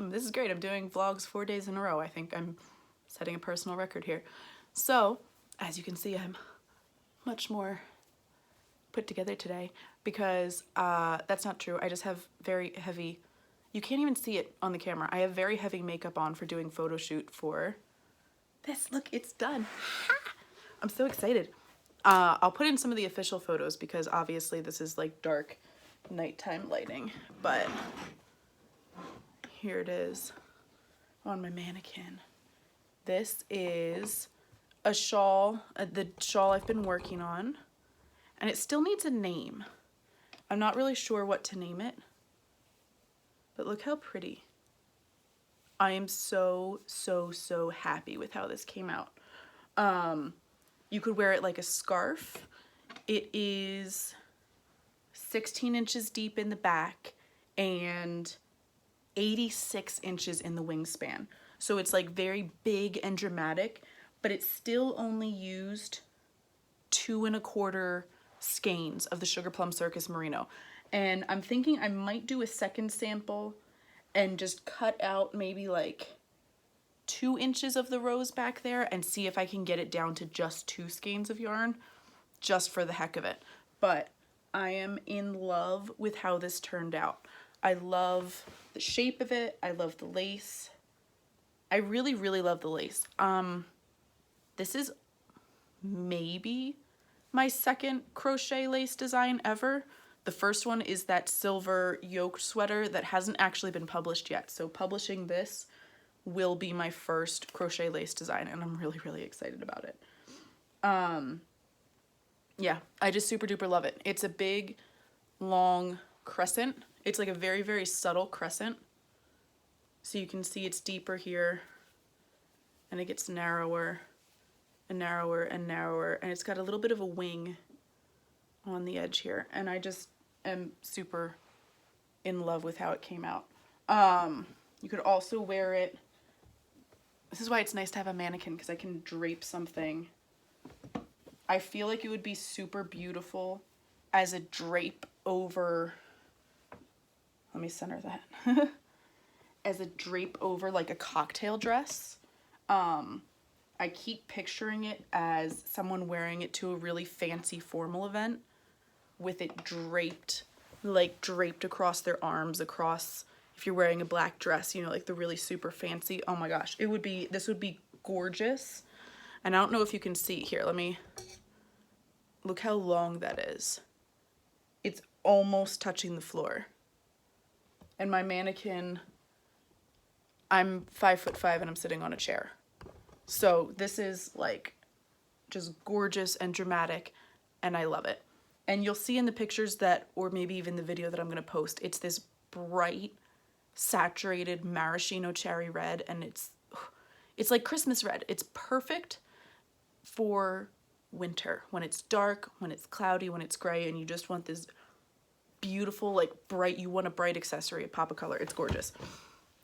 This is great. I'm doing vlogs 4 days in a row. I think I'm setting a personal record here. So, as you can see, I'm much more put together today because that's not true. I just have very heavy, you can't even see it on the camera. I have very heavy makeup on for doing photo shoot for this. Look, it's done. I'm so excited. I'll put in some of the official photos because obviously this is like dark nighttime lighting, but here it is on my mannequin. This is a shawl, the shawl I've been working on, and it still needs a name. I'm not really sure what to name it, but look how pretty. I am so happy with how this came out. You could wear it like a scarf. It is 16 inches deep in the back and 86 inches in the wingspan. So it's like very big and dramatic, but it still only used 2 1/4 skeins of the Sugar Plum Circus Merino. And I'm thinking I might do a second sample and just cut out maybe like 2 inches of the rose back there and see if I can get it down to just 2 skeins of yarn, just for the heck of it. But I am in love with how this turned out. I love the shape of it. I love the lace. I really love the lace. This is maybe my second crochet lace design ever. The first one is that silver yoke sweater that hasn't actually been published yet. So publishing this will be my first crochet lace design, and I'm really excited about it. Yeah, I just super duper love it. It's a big, long crescent. It's like a very subtle crescent. So you can see it's deeper here, and it gets narrower and narrower and narrower, and it's got a little bit of a wing on the edge here, and I just am super in love with how it came out. You could also wear it. This is why it's nice to have a mannequin, because I can drape something. I feel like it would be super beautiful as a drape over, let me center that, as a drape over like a cocktail dress. I keep picturing it as someone wearing it to a really fancy formal event with it draped, like draped across their arms, across, if you're wearing a black dress, you know, like the really super fancy. Oh my gosh, this would be gorgeous. And I don't know if you can see here. Let me look how long that is. It's almost touching the floor. And my mannequin, I'm 5'5" and I'm sitting on a chair. So this is like just gorgeous and dramatic, and I love it. And you'll see in the pictures that, or maybe even the video that I'm gonna post, it's this bright, saturated maraschino cherry red, and it's like Christmas red. It's perfect for winter, when it's dark, when it's cloudy, when it's gray, and you just want this beautiful, like bright, you want a bright accessory, a pop of color. It's gorgeous.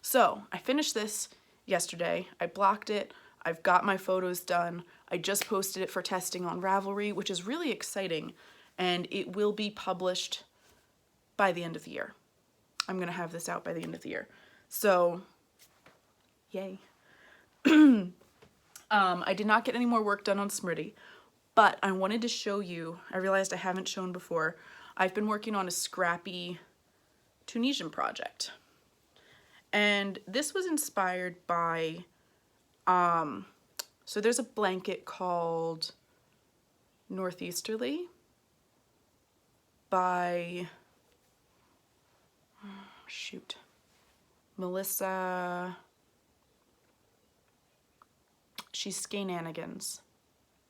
So I finished this yesterday. I blocked it. I've got my photos done. I just posted it for testing on Ravelry, which is really exciting, and it will be published by the end of the year. I'm gonna have this out by the end of the year. So, yay. I did not get any more work done on Smriti, but I wanted to show you, I realized I haven't shown before, I've been working on a scrappy Tunisian project. And this was inspired by, so there's a blanket called Northeasterly by, shoot, Melissa, she's Skananigans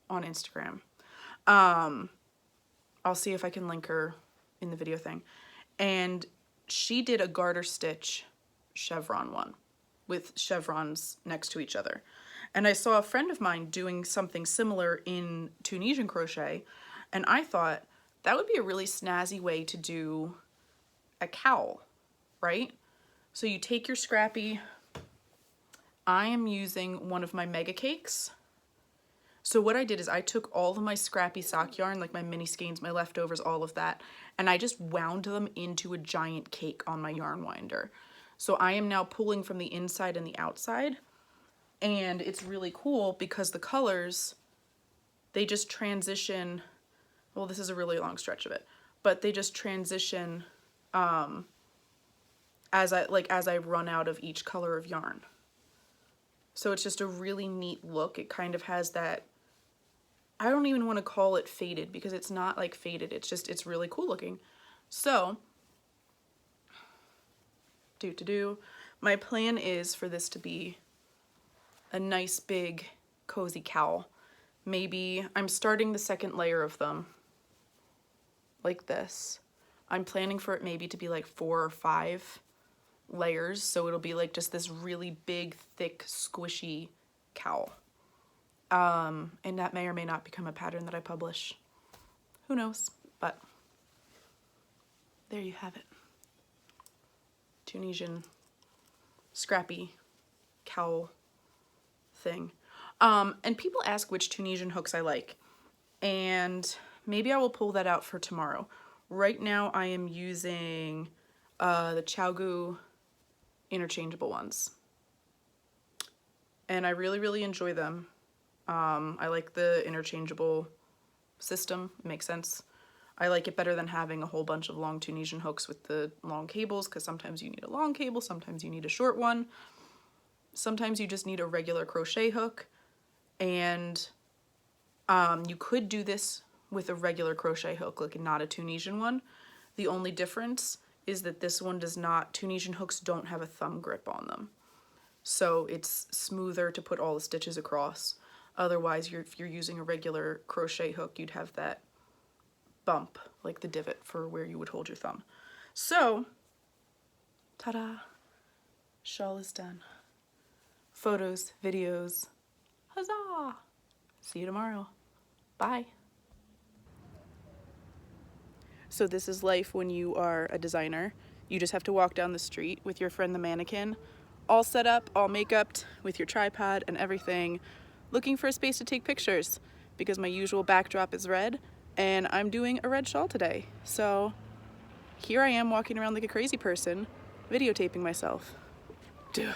on Instagram. I'll see if I can link her in the video thing. And she did a garter stitch chevron one with chevrons next to each other. And I saw a friend of mine doing something similar in Tunisian crochet, and I thought that would be a really snazzy way to do a cowl, right? So you take your scrappy, I am using one of my mega cakes. So what I did is I took all of my scrappy sock yarn, like my mini skeins, my leftovers, all of that, and I just wound them into a giant cake on my yarn winder. So I am now pulling from the inside and the outside, and it's really cool because the colors, they just transition. Well, this is a really long stretch of it, but they just transition as I run out of each color of yarn. So it's just a really neat look. It kind of has that, I don't even want to call it faded because it's not like faded. It's really cool looking. So, my plan is for this to be a nice big cozy cowl. Maybe I'm starting the second layer of them like this. I'm planning for it maybe to be like 4 or 5 layers, so it'll be like just this really big, thick, squishy cowl. And that may or may not become a pattern that I publish. Who knows? But there you have it. Tunisian scrappy cowl thing. And people ask which Tunisian hooks I like, and maybe I will pull that out for tomorrow. Right now I am using the Chaogu interchangeable ones, and I really enjoy them. I like the interchangeable system. It makes sense. I like it better than having a whole bunch of long Tunisian hooks with the long cables, because sometimes you need a long cable, sometimes you need a short one, sometimes you just need a regular crochet hook. And you could do this with a regular crochet hook, like not a Tunisian one. The only difference is that this one does not, Tunisian hooks don't have a thumb grip on them. So it's smoother to put all the stitches across. Otherwise, if you're using a regular crochet hook, you'd have that bump, like the divot for where you would hold your thumb. So, ta-da, shawl is done. Photos, videos, huzzah! See you tomorrow. Bye. So this is life when you are a designer. You just have to walk down the street with your friend the mannequin, all set up, all make-upped, with your tripod and everything, looking for a space to take pictures, because my usual backdrop is red, and I'm doing a red shawl today. So here I am walking around like a crazy person, videotaping myself. Duh.